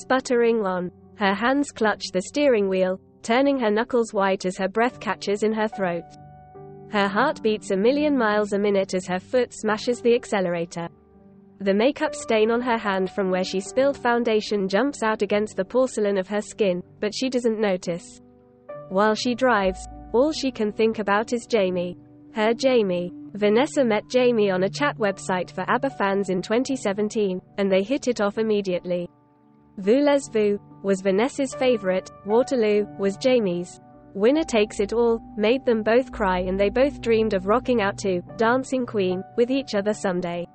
sputtering on. Her hands clutch the steering wheel, turning her knuckles white as her breath catches in her throat. Her heart beats a million miles a minute as her foot smashes the accelerator. The makeup stain on her hand from where she spilled foundation jumps out against the porcelain of her skin, but she doesn't notice. While she drives, all she can think about is Jamie. Her Jamie. Vanessa met Jamie on a chat website for ABBA fans in 2017, and they hit it off immediately. Voulez-vous was Vanessa's favorite, Waterloo was Jamie's. Winner Takes It All made them both cry, and they both dreamed of rocking out to Dancing Queen with each other someday.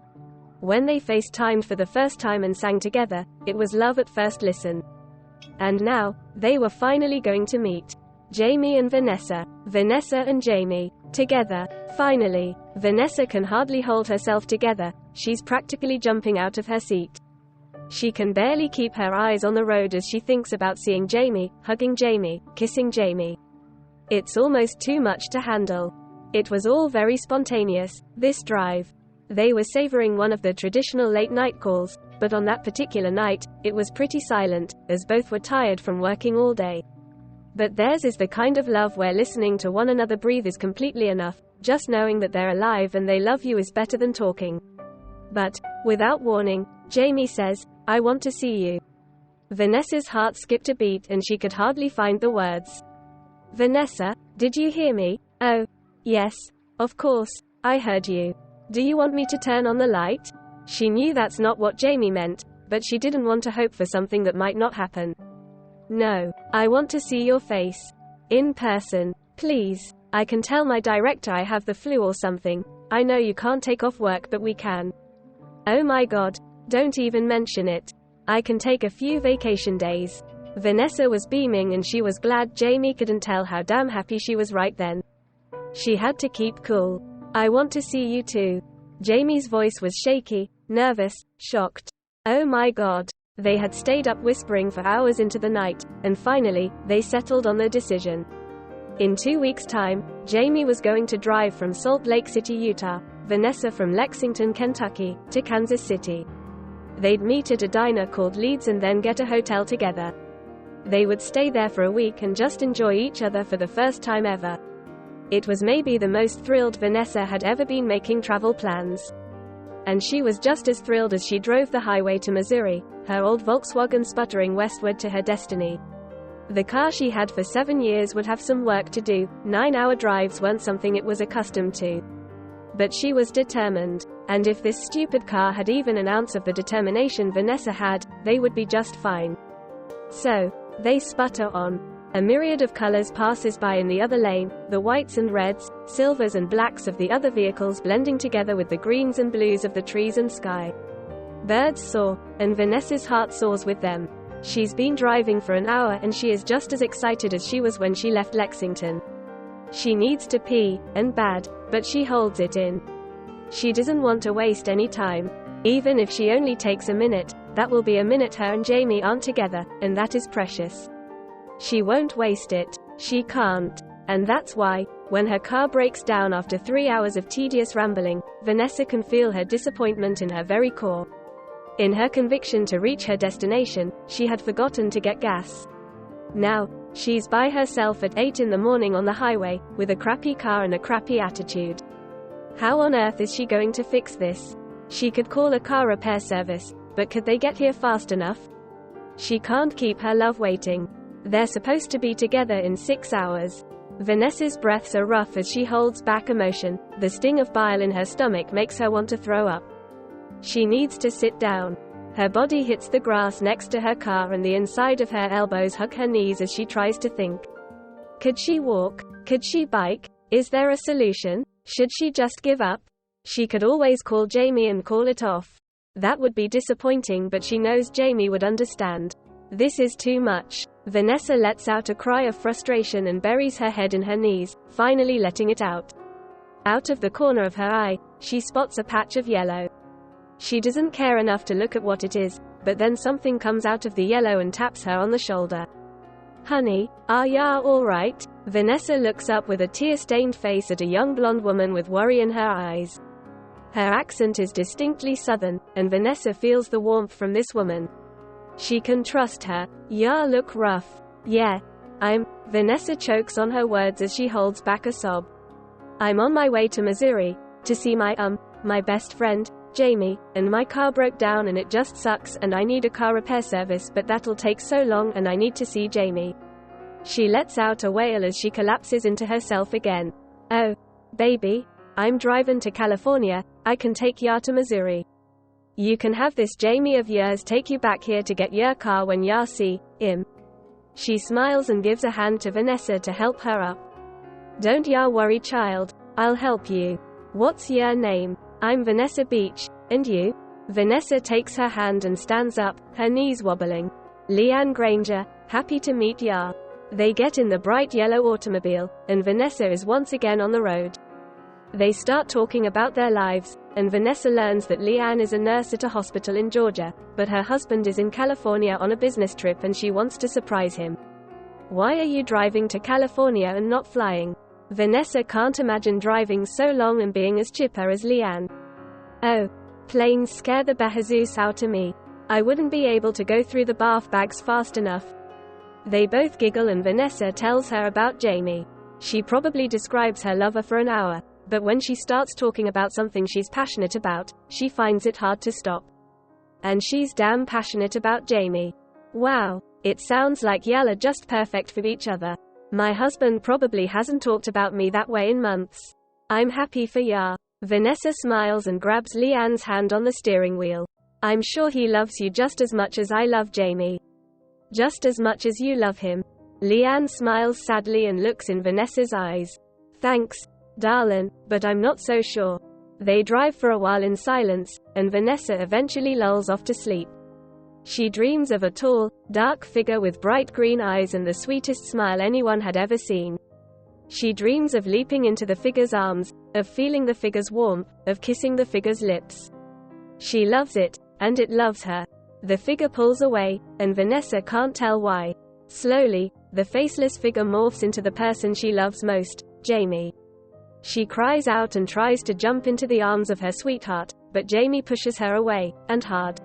When they FaceTimed for the first time and sang together, it was love at first listen. And now, they were finally going to meet. Jamie and Vanessa. Vanessa and Jamie. Together. Finally. Vanessa can hardly hold herself together, she's practically jumping out of her seat. She can barely keep her eyes on the road as she thinks about seeing Jamie, hugging Jamie, kissing Jamie. It's almost too much to handle. It was all very spontaneous, this drive. They were savoring one of the traditional late-night calls, but on that particular night, it was pretty silent, as both were tired from working all day. But theirs is the kind of love where listening to one another breathe is completely enough, just knowing that they're alive and they love you is better than talking. But, without warning, Jamie says, "I want to see you." Vanessa's heart skipped a beat and she could hardly find the words. "Vanessa, did you hear me?" "Oh, yes, of course, I heard you. Do you want me to turn on the light?" She knew that's not what Jamie meant, but she didn't want to hope for something that might not happen. "No, I want to see your face. In person. Please. I can tell my director I have the flu or something. I know you can't take off work, but we can." "Oh my God, don't even mention it. I can take a few vacation days." Vanessa was beaming and she was glad Jamie couldn't tell how damn happy she was right then. She had to keep cool. "I want to see you too." Jamie's voice was shaky, nervous, shocked. Oh my God. They had stayed up whispering for hours into the night, and finally, they settled on their decision. In 2 weeks' time, Jamie was going to drive from Salt Lake City, Utah, Vanessa from Lexington, Kentucky, to Kansas City. They'd meet at a diner called Leeds and then get a hotel together. They would stay there for a week and just enjoy each other for the first time ever. It was maybe the most thrilled Vanessa had ever been making travel plans. And she was just as thrilled as she drove the highway to Missouri, her old Volkswagen sputtering westward to her destiny. The car she had for 7 years would have some work to do. 9-hour drives weren't something it was accustomed to. But she was determined. And if this stupid car had even an ounce of the determination Vanessa had, they would be just fine. So, they sputter on. A myriad of colors passes by in the other lane, the whites and reds, silvers and blacks of the other vehicles blending together with the greens and blues of the trees and sky. Birds soar, and Vanessa's heart soars with them. She's been driving for an hour and she is just as excited as she was when she left Lexington. She needs to pee, and bad, but she holds it in. She doesn't want to waste any time. Even if she only takes a minute, that will be a minute her and Jamie aren't together, and that is precious. She won't waste it. She can't. And that's why, when her car breaks down after 3 hours of tedious rambling, Vanessa can feel her disappointment in her very core. In her conviction to reach her destination, she had forgotten to get gas. Now, she's by herself at 8 in the morning on the highway, with a crappy car and a crappy attitude. How on earth is she going to fix this? She could call a car repair service, but could they get here fast enough? She can't keep her love waiting. They're supposed to be together in 6 hours. Vanessa's breaths are rough as she holds back emotion. The sting of bile in her stomach makes her want to throw up. She needs to sit down. Her body hits the grass next to her car and the inside of her elbows hug her knees as she tries to think. Could she walk? Could she bike? Is there a solution? Should she just give up? She could always call Jamie and call it off. That would be disappointing, but she knows Jamie would understand. This is too much. Vanessa lets out a cry of frustration and buries her head in her knees, finally letting it out. Out of the corner of her eye, she spots a patch of yellow. She doesn't care enough to look at what it is, but then something comes out of the yellow and taps her on the shoulder. "Honey, are ya all right?" Vanessa looks up with a tear-stained face at a young blonde woman with worry in her eyes. Her accent is distinctly southern, and Vanessa feels the warmth from this woman. She can trust her. Ya look rough. Yeah. Vanessa chokes on her words as she holds back a sob. I'm on my way to Missouri, to see my best friend, Jamie, and my car broke down and it just sucks and I need a car repair service but that'll take so long and I need to see Jamie. She lets out a wail as she collapses into herself again. Oh, baby, I'm driving to California, I can take ya to Missouri. You can have this Jamie of yours take you back here to get your car when ya see him. She smiles and gives a hand to Vanessa to help her up. Don't ya worry child, I'll help you. What's your name? I'm Vanessa Beach, and you? Vanessa takes her hand and stands up, her knees wobbling. Leanne Granger, happy to meet ya. They get in the bright yellow automobile, and Vanessa is once again on the road. They start talking about their lives, and Vanessa learns that Leanne is a nurse at a hospital in Georgia, but her husband is in California on a business trip and she wants to surprise him. Why are you driving to California and not flying? Vanessa can't imagine driving so long and being as chipper as Leanne. Oh, planes scare the bejesus out of me. I wouldn't be able to go through the bath bags fast enough. They both giggle and Vanessa tells her about Jamie. She probably describes her lover for an hour, but when she starts talking about something she's passionate about, she finds it hard to stop. And she's damn passionate about Jamie. Wow, it sounds like y'all are just perfect for each other. My husband probably hasn't talked about me that way in months. I'm happy for ya. Vanessa smiles and grabs Leanne's hand on the steering wheel. I'm sure he loves you just as much as I love Jamie. Just as much as you love him. Leanne smiles sadly and looks in Vanessa's eyes. Thanks, darling, but I'm not so sure. They drive for a while in silence, and Vanessa eventually lulls off to sleep. She dreams of a tall, dark figure with bright green eyes and the sweetest smile anyone had ever seen. She dreams of leaping into the figure's arms, of feeling the figure's warmth, of kissing the figure's lips. She loves it, and it loves her. The figure pulls away, and Vanessa can't tell why. Slowly, the faceless figure morphs into the person she loves most, Jamie. She cries out and tries to jump into the arms of her sweetheart, but Jamie pushes her away, and hard.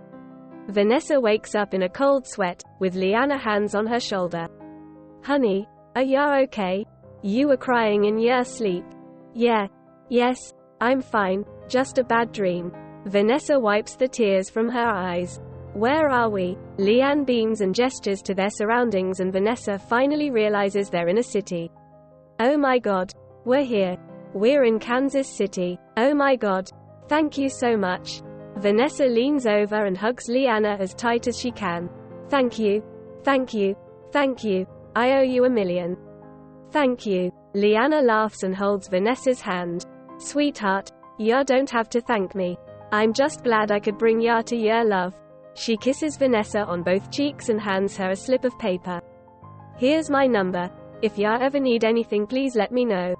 Vanessa wakes up in a cold sweat, with Leanna hands on her shoulder. Honey, are ya okay? You were crying in your sleep. Yes, I'm fine, just a bad dream. Vanessa wipes the tears from her eyes. Where are we? Leanne beams and gestures to their surroundings and Vanessa finally realizes they're in a city. Oh my god. We're here. We're in Kansas City. Oh my god. Thank you so much. Vanessa leans over and hugs Leanna as tight as she can. Thank you. Thank you. Thank you. I owe you $1 million. Thank you. Leanna laughs and holds Vanessa's hand. Sweetheart, ya don't have to thank me. I'm just glad I could bring ya to your love. She kisses Vanessa on both cheeks and hands her a slip of paper. Here's my number. If ya ever need anything, please let me know.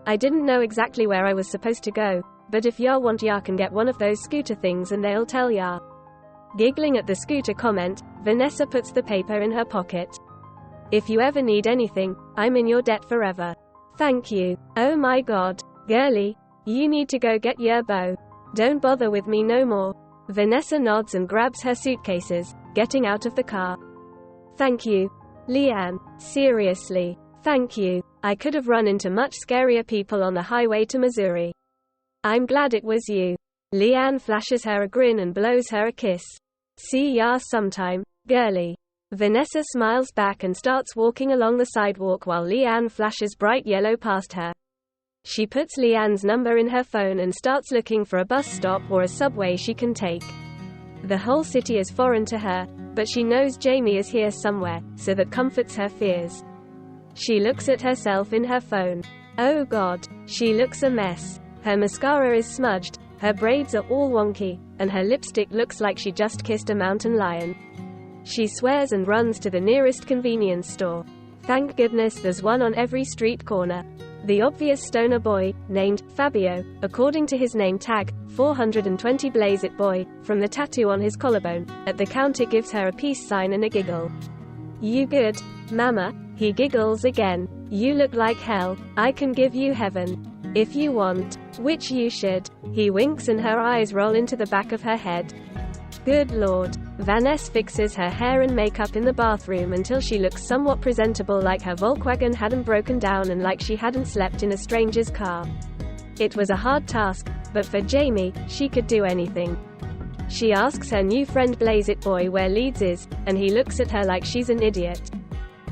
I didn't know exactly where I was supposed to go, but if ya want, ya can get one of those scooter things and they'll tell ya. Giggling at the scooter comment, Vanessa puts the paper in her pocket. If you ever need anything, I'm in your debt forever. Thank you. Oh my god. Girlie, you need to go get your beau. Don't bother with me no more. Vanessa nods and grabs her suitcases, getting out of the car. Thank you. Leanne, seriously. Thank you. I could have run into much scarier people on the highway to Missouri. I'm glad it was you. Leanne flashes her a grin and blows her a kiss. See ya sometime, girlie. Vanessa smiles back and starts walking along the sidewalk while Leanne flashes bright yellow past her. She puts Leanne's number in her phone and starts looking for a bus stop or a subway she can take. The whole city is foreign to her, but she knows Jamie is here somewhere, so that comforts her fears. She looks at herself in her phone. Oh god, she looks a mess. Her mascara is smudged, her braids are all wonky, and her lipstick looks like she just kissed a mountain lion. She swears and runs to the nearest convenience store. Thank goodness there's one on every street corner. The obvious stoner boy, named Fabio, according to his name tag, 420 Blaze It Boy, from the tattoo on his collarbone, at the counter gives her a peace sign and a giggle. You good, mama? He giggles again. You look like hell. I can give you heaven. If you want. Which you should. He winks and her eyes roll into the back of her head. Good lord. Vanessa fixes her hair and makeup in the bathroom until she looks somewhat presentable, like her Volkswagen hadn't broken down and like she hadn't slept in a stranger's car. It was a hard task, but for Jamie, she could do anything. She asks her new friend Blaze It Boy where Leeds is, and he looks at her like she's an idiot.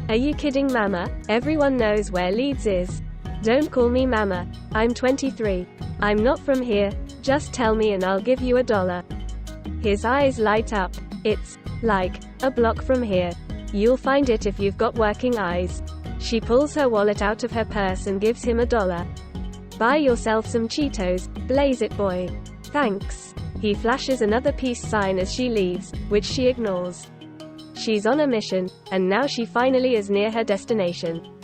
Are you kidding, Mama? Everyone knows where Leeds is. Don't call me Mama. I'm 23. I'm not from here. Just tell me and I'll give you $1. His eyes light up. It's like a block from here. You'll find it if you've got working eyes. She pulls her wallet out of her purse and gives him $1. Buy yourself some Cheetos, Blaze It Boy. Thanks. He flashes another peace sign as she leaves, which she ignores. She's on a mission, and now she finally is near her destination.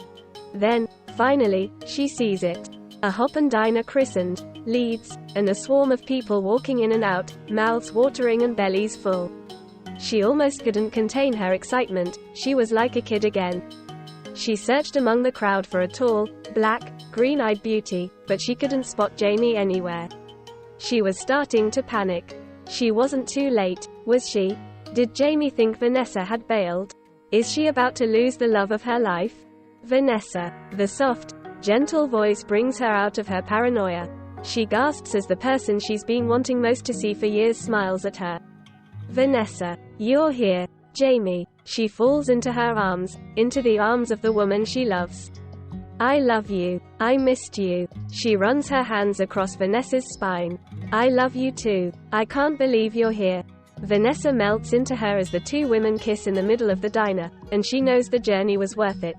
Then, finally, she sees it. A hop and diner christened Leeds, and a swarm of people walking in and out, mouths watering and bellies full. She almost couldn't contain her excitement. She was like a kid again. She searched among the crowd for a tall, black, green-eyed beauty, but she couldn't spot Jamie anywhere. She was starting to panic. She wasn't too late, was she? Did Jamie think Vanessa had bailed? Is she about to lose the love of her life? Vanessa. The soft, gentle voice brings her out of her paranoia. She gasps as the person she's been wanting most to see for years smiles at her. Vanessa. You're here, Jamie. She falls into her arms, into the arms of the woman she loves. I love you. I missed you. She runs her hands across Vanessa's spine. I love you too. I can't believe you're here. Vanessa melts into her as the two women kiss in the middle of the diner, and she knows the journey was worth it.